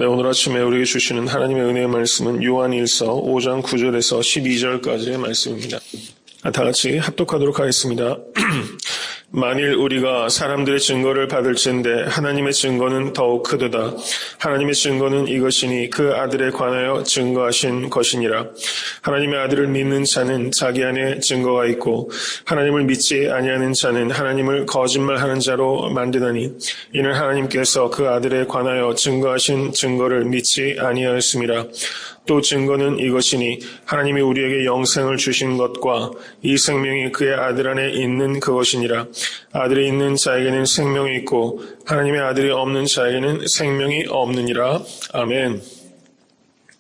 네, 오늘 아침에 우리에게 주시는 하나님의 은혜의 말씀은 요한일서 5장 9절에서 12절까지의 말씀입니다. 다 같이 합독하도록 하겠습니다. 만일 우리가 사람들의 증거를 받을진대 하나님의 증거는 더욱 크도다. 하나님의 증거는 이것이니 그 아들에 관하여 증거하신 것이니라. 하나님의 아들을 믿는 자는 자기 안에 증거가 있고 하나님을 믿지 아니하는 자는 하나님을 거짓말하는 자로 만드나니 이는 하나님께서 그 아들에 관하여 증거하신 증거를 믿지 아니하였음이라. 또 증거는 이것이니 하나님이 우리에게 영생을 주신 것과 이 생명이 그의 아들 안에 있는 그것이니라. 아들이 있는 자에게는 생명이 있고 하나님의 아들이 없는 자에게는 생명이 없느니라. 아멘.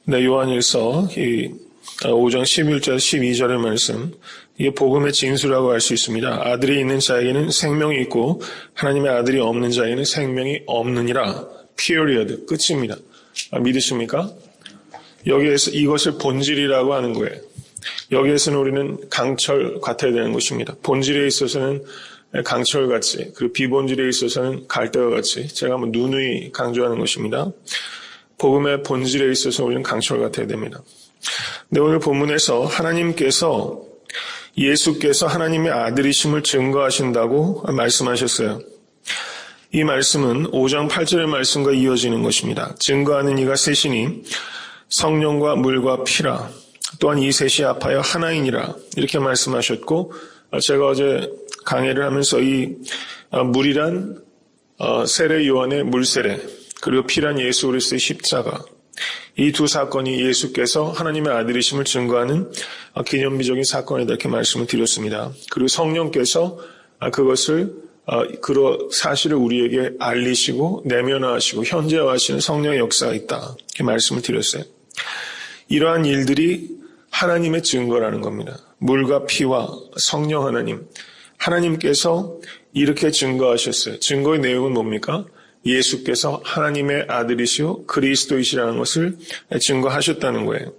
네, 요한일서 5장 11절 12절의 말씀, 이게 복음의 진수라고 할 수 있습니다. 아들이 있는 자에게는 생명이 있고 하나님의 아들이 없는 자에게는 생명이 없느니라. period. 끝입니다. 믿으십니까? 여기에서 이것을 본질이라고 하는 거예요. 여기에서는 우리는 강철 같아야 되는 것입니다. 본질에 있어서는 강철같이, 그리고 비본질에 있어서는 갈대와 같이, 제가 한번 누누이 강조하는 것입니다. 복음의 본질에 있어서 우리는 강철 같아야 됩니다. 근데 오늘 본문에서 하나님께서 예수께서 하나님의 아들이심을 증거하신다고 말씀하셨어요. 이 말씀은 5장 8절의 말씀과 이어지는 것입니다. 증거하는 이가 셋이니 성령과 물과 피라. 또한 이 셋이 합하여 하나이니라. 이렇게 말씀하셨고, 제가 어제 강해를 하면서 이 물이란 세례 요한의 물세례, 그리고 피란 예수 그리스도의 십자가, 이 두 사건이 예수께서 하나님의 아들이심을 증거하는 기념비적인 사건이다, 이렇게 말씀을 드렸습니다. 그리고 성령께서 그것을 그 사실을 우리에게 알리시고 내면화하시고 현재화하시는 성령의 역사가 있다, 이렇게 말씀을 드렸어요. 이러한 일들이 하나님의 증거라는 겁니다. 물과 피와 성령 하나님, 하나님께서 이렇게 증거하셨어요. 증거의 내용은 뭡니까? 예수께서 하나님의 아들이시오 그리스도이시라는 것을 증거하셨다는 거예요.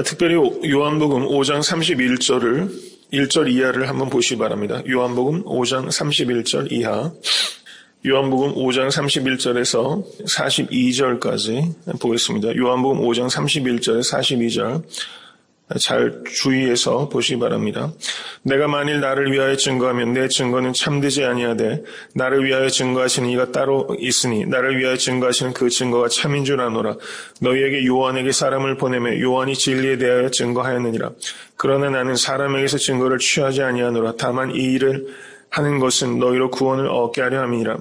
특별히 요한복음 5장 31절을 1절 이하를 한번 보시기 바랍니다. 요한복음 5장 31절 이하, 요한복음 5장 31절에서 42절까지 보겠습니다. 요한복음 5장 31절에 42절 잘 주의해서 보시기 바랍니다. 내가 만일 나를 위하여 증거하면 내 증거는 참되지 아니하되 나를 위하여 증거하시는 이가 따로 있으니 나를 위하여 증거하시는 그 증거가 참인 줄 아노라. 너희에게 요한에게 사람을 보내매 요한이 진리에 대하여 증거하였느니라. 그러나 나는 사람에게서 증거를 취하지 아니하노라. 다만 이 일을 하는 것은 너희로 구원을 얻게 하려 함이니라.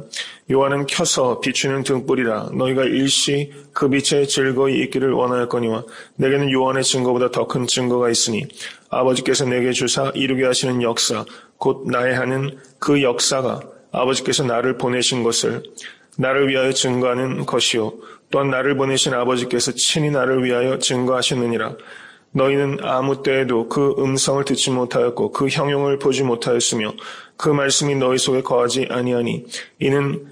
요한은 켜서 비추는 등불이라. 너희가 일시 그 빛에 즐거이 있기를 원하였거니와 내게는 요한의 증거보다 더 큰 증거가 있으니 아버지께서 내게 주사 이루게 하시는 역사, 곧 나의 하는 그 역사가 아버지께서 나를 보내신 것을 나를 위하여 증거하는 것이요 또한 나를 보내신 아버지께서 친히 나를 위하여 증거하셨느니라. 너희는 아무 때에도 그 음성을 듣지 못하였고 그 형용을 보지 못하였으며 그 말씀이 너희 속에 거하지 아니하니 이는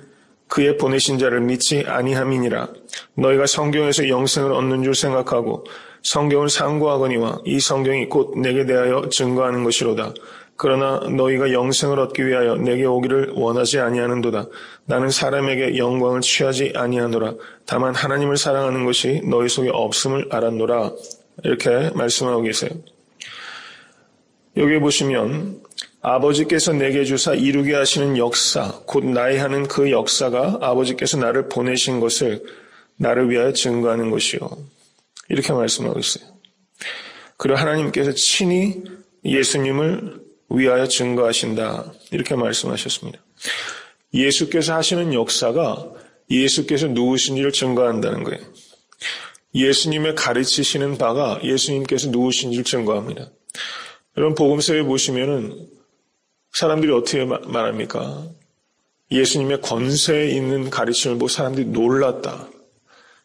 그의 보내신 자를 믿지 아니함이니라. 너희가 성경에서 영생을 얻는 줄 생각하고 성경을 상고하거니와 이 성경이 곧 내게 대하여 증거하는 것이로다. 그러나 너희가 영생을 얻기 위하여 내게 오기를 원하지 아니하는도다. 나는 사람에게 영광을 취하지 아니하노라. 다만 하나님을 사랑하는 것이 너희 속에 없음을 알았노라. 이렇게 말씀하고 계세요. 여기 보시면 아버지께서 내게 주사 이루게 하시는 역사, 곧 나의 하는 그 역사가 아버지께서 나를 보내신 것을 나를 위하여 증거하는 것이요. 이렇게 말씀하고 있어요. 그리고 하나님께서 친히 예수님을 위하여 증거하신다. 이렇게 말씀하셨습니다. 예수께서 하시는 역사가 예수께서 누구신지를 증거한다는 거예요. 예수님의 가르치시는 바가 예수님께서 누구신지를 증거합니다. 여러분 복음서에 보시면은 사람들이 어떻게 말합니까? 예수님의 권세에 있는 가르침을 보고 사람들이 놀랐다.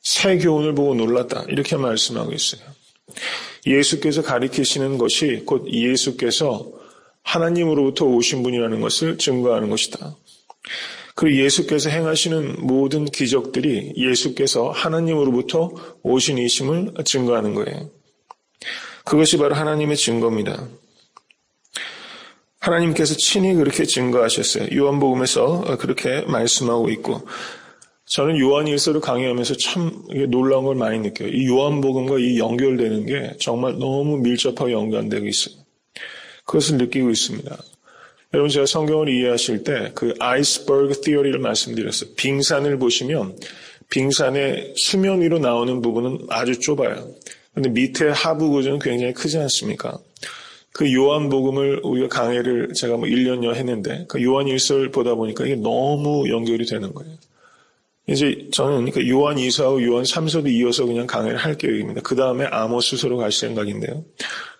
새 교훈을 보고 놀랐다. 이렇게 말씀하고 있어요. 예수께서 가르치시는 것이 곧 예수께서 하나님으로부터 오신 분이라는 것을 증거하는 것이다. 그리고 예수께서 행하시는 모든 기적들이 예수께서 하나님으로부터 오신 이심을 증거하는 거예요. 그것이 바로 하나님의 증거입니다. 하나님께서 친히 그렇게 증거하셨어요. 요한복음에서 그렇게 말씀하고 있고 저는 요한일서를 강의하면서 참 놀라운 걸 많이 느껴요. 이 요한복음과 이 연결되는 게 정말 너무 밀접하게 연관되고 있어요. 그것을 느끼고 있습니다. 여러분, 제가 성경을 이해하실 때 그 아이스버그 티어리를 말씀드렸어요. 빙산을 보시면 빙산의 수면 위로 나오는 부분은 아주 좁아요. 근데 밑에 하부 구조는 굉장히 크지 않습니까? 그 요한복음을 우리가 강의를 제가 1년여 했는데 그 요한일서를 보다 보니까 이게 너무 연결이 되는 거예요. 이제 저는 그러니까 요한 2서하고 요한 3서도 이어서 그냥 강의를 할 계획입니다. 그 다음에 아모스서로 갈 생각인데요.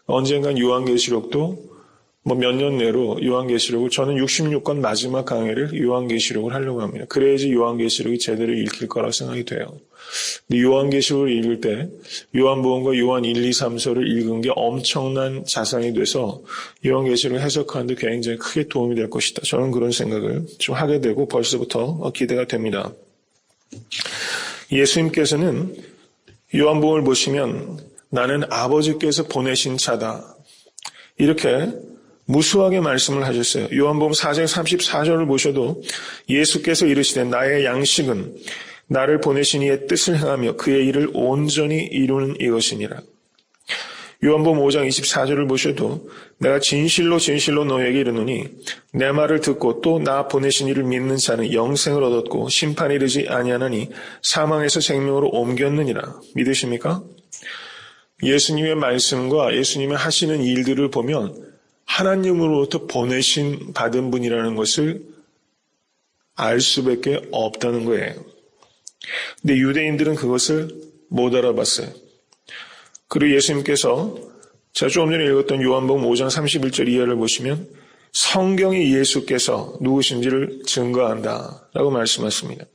언젠간 요한계시록도 몇 년 내로 요한계시록을 저는 66권 마지막 강의를 요한계시록을 하려고 합니다. 그래야지 요한계시록이 제대로 읽힐 거라고 생각이 돼요. 근데 요한계시록을 읽을 때 요한복음과 요한 1, 2, 3서를 읽은 게 엄청난 자산이 돼서 요한계시록을 해석하는데 굉장히 크게 도움이 될 것이다. 저는 그런 생각을 좀 하게 되고 벌써부터 기대가 됩니다. 예수님께서는 요한복음을 보시면 나는 아버지께서 보내신 자다. 이렇게 무수하게 말씀을 하셨어요. 요한복음 4장 34절을 보셔도 예수께서 이르시되 나의 양식은 나를 보내신 이의 뜻을 행하며 그의 일을 온전히 이루는 이것이니라. 요한복음 5장 24절을 보셔도 내가 진실로 진실로 너에게 이르노니 내 말을 듣고 또 나 보내신 이를 믿는 자는 영생을 얻었고 심판에 이르지 아니하나니 사망에서 생명으로 옮겼느니라. 믿으십니까? 예수님의 말씀과 예수님의 하시는 일들을 보면 하나님으로부터 보내신 받은 분이라는 것을 알 수밖에 없다는 거예요. 근데 유대인들은 그것을 못 알아봤어요. 그리고 예수님께서 제가 조금 전에 읽었던 요한복음 5장 31절 이하를 보시면 성경이 예수께서 누구신지를 증거한다 라고 말씀하십니다.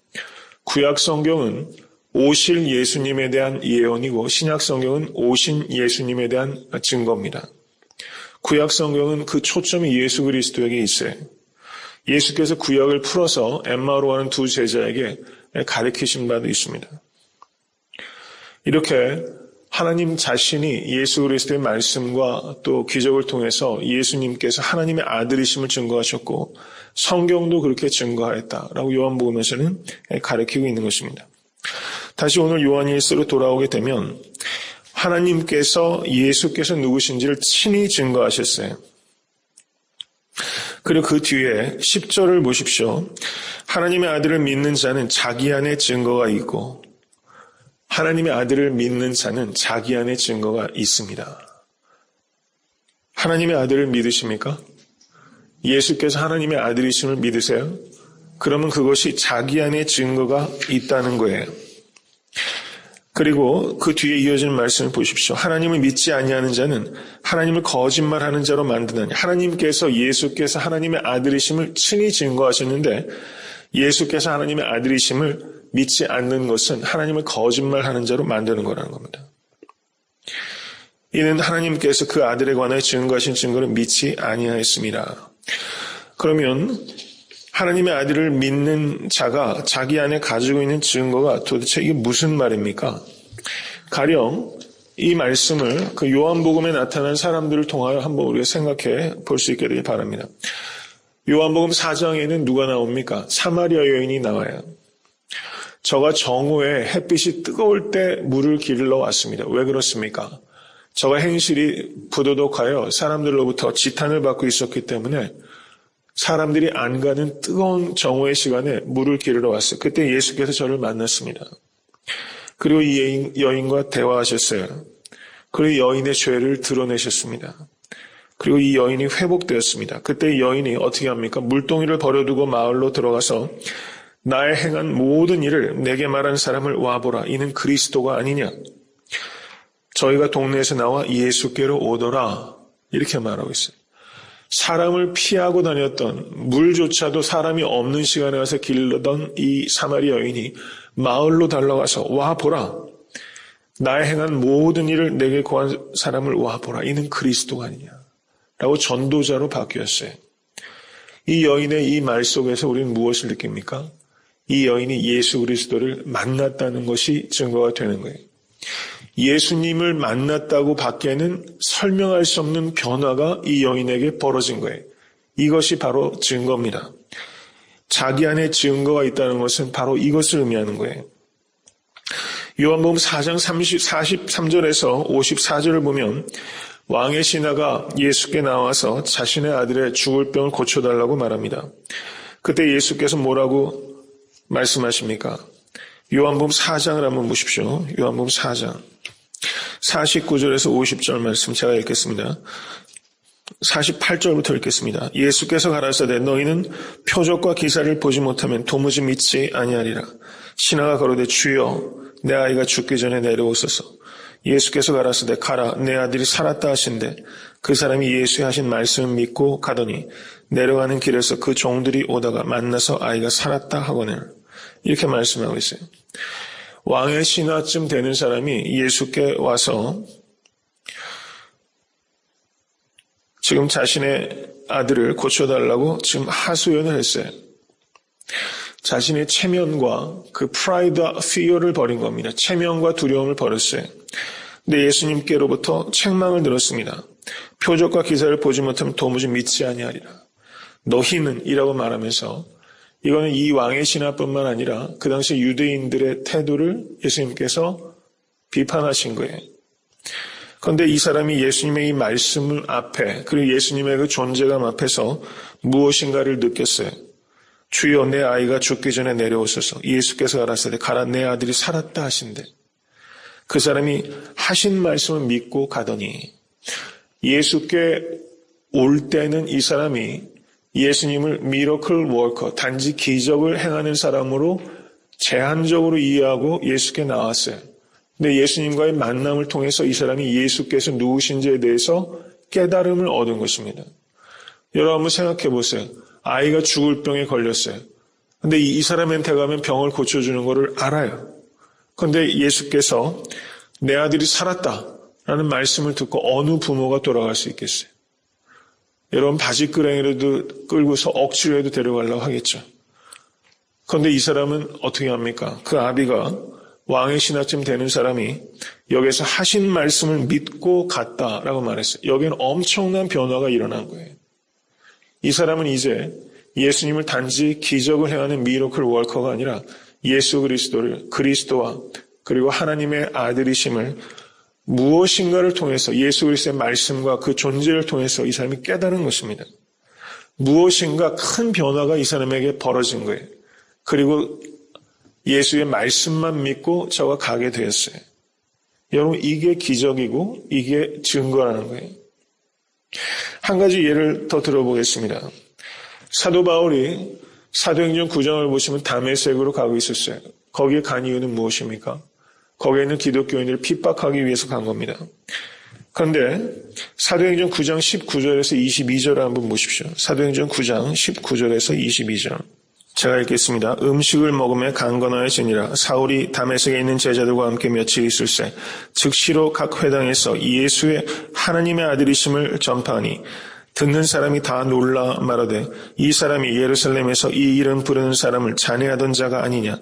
구약 성경은 오실 예수님에 대한 예언이고 신약 성경은 오신 예수님에 대한 증거입니다. 구약 성경은 그 초점이 예수 그리스도에게 있어요. 예수께서 구약을 풀어서 엠마오로 가는 두 제자에게 가르치신 바도 있습니다. 이렇게 하나님 자신이 예수 그리스도의 말씀과 또 기적을 통해서 예수님께서 하나님의 아들이심을 증거하셨고 성경도 그렇게 증거하였다라고 요한복음에서는 가르치고 있는 것입니다. 다시 오늘 요한일서로 돌아오게 되면 하나님께서 예수께서 누구신지를 친히 증거하셨어요. 그리고 그 뒤에 10절을 보십시오. 하나님의 아들을 믿는 자는 자기 안에 증거가 있고 하나님의 아들을 믿는 자는 자기 안에 증거가 있습니다. 하나님의 아들을 믿으십니까? 예수께서 하나님의 아들이심을 믿으세요? 그러면 그것이 자기 안에 증거가 있다는 거예요. 그리고 그 뒤에 이어지는 말씀을 보십시오. 하나님을 믿지 아니하는 자는 하나님을 거짓말하는 자로 만드나니 하나님께서 예수께서 하나님의 아들이심을 친히 증거하셨는데 예수께서 하나님의 아들이심을 믿지 않는 것은 하나님을 거짓말하는 자로 만드는 거라는 겁니다. 이는 하나님께서 그 아들에 관하여 증거하신 증거를 믿지 아니하였습니다. 그러면 하나님의 아들을 믿는 자가 자기 안에 가지고 있는 증거가 도대체 이게 무슨 말입니까? 가령 이 말씀을 그 요한복음에 나타난 사람들을 통하여 한번 우리가 생각해 볼 수 있게 되길 바랍니다. 요한복음 4장에는 누가 나옵니까? 사마리아 여인이 나와요. 저가 정오에 햇빛이 뜨거울 때 물을 길러 왔습니다. 왜 그렇습니까? 저가 행실이 부도덕하여 사람들로부터 지탄을 받고 있었기 때문에 사람들이 안 가는 뜨거운 정오의 시간에 물을 기르러 왔어요. 그때 예수께서 저를 만났습니다. 그리고 이 여인과 대화하셨어요. 그리고 여인의 죄를 드러내셨습니다. 그리고 이 여인이 회복되었습니다. 그때 이 여인이 어떻게 합니까? 물동이를 버려두고 마을로 들어가서 나의 행한 모든 일을 내게 말한 사람을 와보라. 이는 그리스도가 아니냐. 저희가 동네에서 나와 예수께로 오더라. 이렇게 말하고 있어요. 사람을 피하고 다녔던 물조차도 사람이 없는 시간에 와서 길르던 이 사마리아 여인이 마을로 달려가서 와보라. 나의 행한 모든 일을 내게 고한 사람을 와보라. 이는 그리스도가 아니냐. 라고 전도자로 바뀌었어요. 이 여인의 이 말 속에서 우리는 무엇을 느낍니까? 이 여인이 예수 그리스도를 만났다는 것이 증거가 되는 거예요. 예수님을 만났다고 밖에는 설명할 수 없는 변화가 이 여인에게 벌어진 거예요. 이것이 바로 증거입니다. 자기 안에 증거가 있다는 것은 바로 이것을 의미하는 거예요. 요한복음 4장 43절에서 54절을 보면 왕의 신하가 예수께 나와서 자신의 아들의 죽을 병을 고쳐달라고 말합니다. 그때 예수께서 뭐라고 말씀하십니까? 요한복음 4장을 한번 보십시오. 요한복음 4장 49절에서 50절 말씀 제가 읽겠습니다. 48절부터 읽겠습니다. 예수께서 가라사대 너희는 표적과 기사를 보지 못하면 도무지 믿지 아니하리라. 신하가 가로되 주여 내 아이가 죽기 전에 내려오소서. 예수께서 가라사대 가라 내 아들이 살았다 하신대 그 사람이 예수의 하신 말씀을 믿고 가더니 내려가는 길에서 그 종들이 오다가 만나서 아이가 살았다 하거늘. 이렇게 말씀하고 있어요. 왕의 신하쯤 되는 사람이 예수께 와서 지금 자신의 아들을 고쳐달라고 지금 하소연을 했어요. 자신의 체면과 그 프라이드와 피어를 버린 겁니다. 체면과 두려움을 버렸어요. 근데 예수님께로부터 책망을 들었습니다. 표적과 기사를 보지 못하면 도무지 믿지 아니하리라. 너희는 이라고 말하면서 이거는 이 왕의 신하뿐만 아니라 그 당시 유대인들의 태도를 예수님께서 비판하신 거예요. 그런데 이 사람이 예수님의 이 말씀을 앞에 그리고 예수님의 그 존재감 앞에서 무엇인가를 느꼈어요. 주여 내 아이가 죽기 전에 내려오소서. 예수께서 가라사대 가라 내 아들이 살았다 하신대. 그 사람이 하신 말씀을 믿고 가더니 예수께 올 때는 이 사람이 예수님을 미러클 워커 단지 기적을 행하는 사람으로 제한적으로 이해하고 예수께 나왔어요. 근데 예수님과의 만남을 통해서 이 사람이 예수께서 누구신지에 대해서 깨달음을 얻은 것입니다. 여러분 한번 생각해 보세요. 아이가 죽을 병에 걸렸어요. 근데 이 사람한테 가면 병을 고쳐주는 것을 알아요. 그런데 예수께서 내 아들이 살았다라는 말씀을 듣고 어느 부모가 돌아갈 수 있겠어요? 여러분 바지끄레기라도 끌고서 억지로 해도 데려가려고 하겠죠. 그런데 이 사람은 어떻게 합니까? 그 아비가 왕의 신하쯤 되는 사람이 여기서 하신 말씀을 믿고 갔다라고 말했어요. 여기는 엄청난 변화가 일어난 거예요. 이 사람은 이제 예수님을 단지 기적을 행하는 미러클 워커가 아니라 예수 그리스도를 그리스도와 그리고 하나님의 아들이심을 무엇인가를 통해서 예수 그리스도의 말씀과 그 존재를 통해서 이 사람이 깨달은 것입니다. 무엇인가 큰 변화가 이 사람에게 벌어진 거예요. 그리고 예수의 말씀만 믿고 저가 가게 되었어요. 여러분 이게 기적이고 이게 증거라는 거예요. 한 가지 예를 더 들어보겠습니다. 사도 바울이 사도행전 9장을 보시면 다메섹으로 가고 있었어요. 거기에 간 이유는 무엇입니까? 거기에 있는 기독교인들을 핍박하기 위해서 간 겁니다. 그런데 사도행전 9장 19절에서 22절을 한번 보십시오. 사도행전 9장 19절에서 22절. 제가 읽겠습니다. 음식을 먹으며 강건하여지니라. 사울이 다메섹에 있는 제자들과 함께 며칠 있을새 즉시로 각 회당에서 예수의 하나님의 아들이심을 전파하니 듣는 사람이 다 놀라 말하되 이 사람이 예루살렘에서 이 이름 부르는 사람을 잔해하던 자가 아니냐.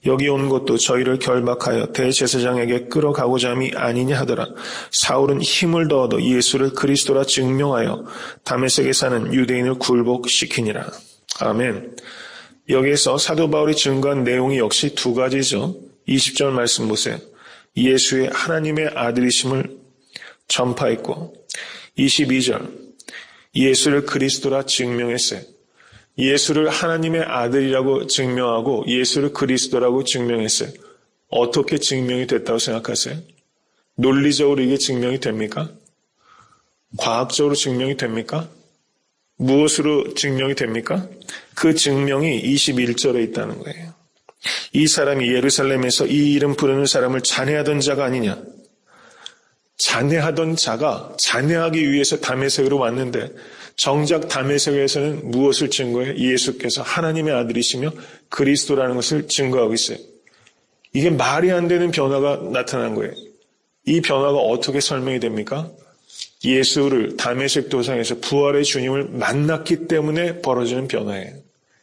여기 온 것도 저희를 결박하여 대제사장에게 끌어가고자 함이 아니냐 하더라. 사울은 힘을 더 얻어 예수를 그리스도라 증명하여 다메섹에 사는 유대인을 굴복시키니라. 아멘. 여기에서 사도 바울이 증거한 내용이 역시 두 가지죠. 20절 말씀 보세요. 예수의 하나님의 아들이심을 전파했고 22절 예수를 그리스도라 증명했어요. 예수를 하나님의 아들이라고 증명하고 예수를 그리스도라고 증명했어요. 어떻게 증명이 됐다고 생각하세요? 논리적으로 이게 증명이 됩니까? 과학적으로 증명이 됩니까? 무엇으로 증명이 됩니까? 그 증명이 21절에 있다는 거예요. 이 사람이 예루살렘에서 이 이름 부르는 사람을 잔해하던 자가 아니냐. 잔해하던 자가 잔해하기 위해서 다메섹으로 왔는데 정작 다메섹에서는 무엇을 증거해요? 예수께서 하나님의 아들이시며 그리스도라는 것을 증거하고 있어요. 이게 말이 안 되는 변화가 나타난 거예요. 이 변화가 어떻게 설명이 됩니까? 예수를 다메섹 도상에서 부활의 주님을 만났기 때문에 벌어지는 변화예요.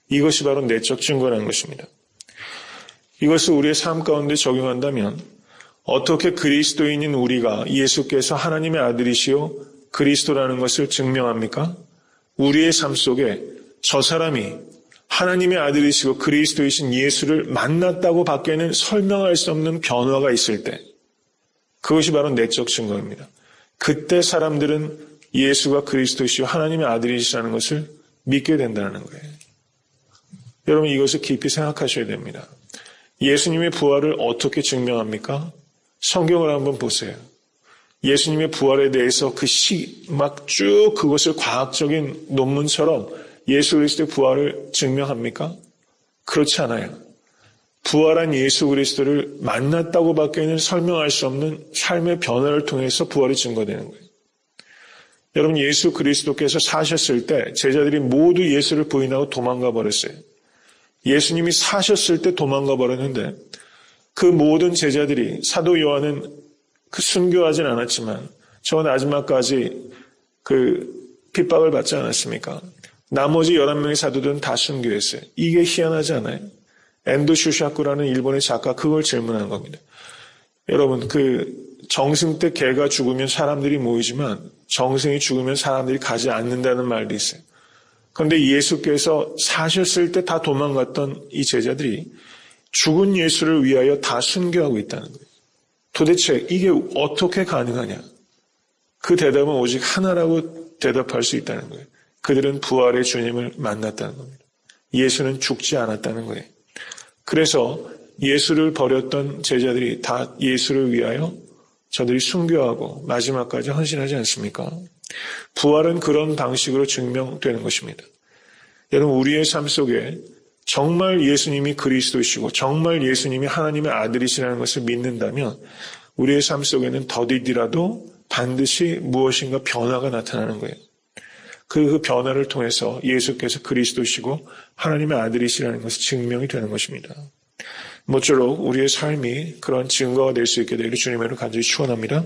이것이 바로 내적 증거라는 것입니다. 이것을 우리의 삶 가운데 적용한다면 어떻게 그리스도인인 우리가 예수께서 하나님의 아들이시요 그리스도라는 것을 증명합니까? 우리의 삶 속에 저 사람이 하나님의 아들이시고 그리스도이신 예수를 만났다고 밖에는 설명할 수 없는 변화가 있을 때, 그것이 바로 내적 증거입니다. 그때 사람들은 예수가 그리스도이시고 하나님의 아들이시라는 것을 믿게 된다는 거예요. 여러분, 이것을 깊이 생각하셔야 됩니다. 예수님의 부활을 어떻게 증명합니까? 성경을 한번 보세요. 예수님의 부활에 대해서 막 쭉 그것을 과학적인 논문처럼 예수 그리스도의 부활을 증명합니까? 그렇지 않아요. 부활한 예수 그리스도를 만났다고 밖에는 설명할 수 없는 삶의 변화를 통해서 부활이 증거되는 거예요. 여러분, 예수 그리스도께서 사셨을 때 제자들이 모두 예수를 부인하고 도망가 버렸어요. 예수님이 사셨을 때 도망가 버렸는데 그 모든 제자들이, 사도 요한은 순교하진 않았지만 저 마지막까지 핍박을 받지 않았습니까? 나머지 11명의 사도들은 다 순교했어요. 이게 희한하지 않아요? 엔도 슈샤쿠라는 일본의 작가, 그걸 질문한 겁니다. 여러분, 정승 때 개가 죽으면 사람들이 모이지만 정승이 죽으면 사람들이 가지 않는다는 말도 있어요. 그런데 예수께서 사셨을 때 다 도망갔던 이 제자들이 죽은 예수를 위하여 다 순교하고 있다는 거예요. 도대체 이게 어떻게 가능하냐? 그 대답은 오직 하나라고 대답할 수 있다는 거예요. 그들은 부활의 주님을 만났다는 겁니다. 예수는 죽지 않았다는 거예요. 그래서 예수를 버렸던 제자들이 다 예수를 위하여 저들이 순교하고 마지막까지 헌신하지 않습니까? 부활은 그런 방식으로 증명되는 것입니다. 여러분, 우리의 삶 속에 정말 예수님이 그리스도이시고 정말 예수님이 하나님의 아들이시라는 것을 믿는다면 우리의 삶 속에는 더디더라도 반드시 무엇인가 변화가 나타나는 거예요. 그 변화를 통해서 예수께서 그리스도시고 하나님의 아들이시라는 것이 증명이 되는 것입니다. 모쪼록 우리의 삶이 그런 증거가 될 수 있게 되기를 주님으로 간절히 축원합니다.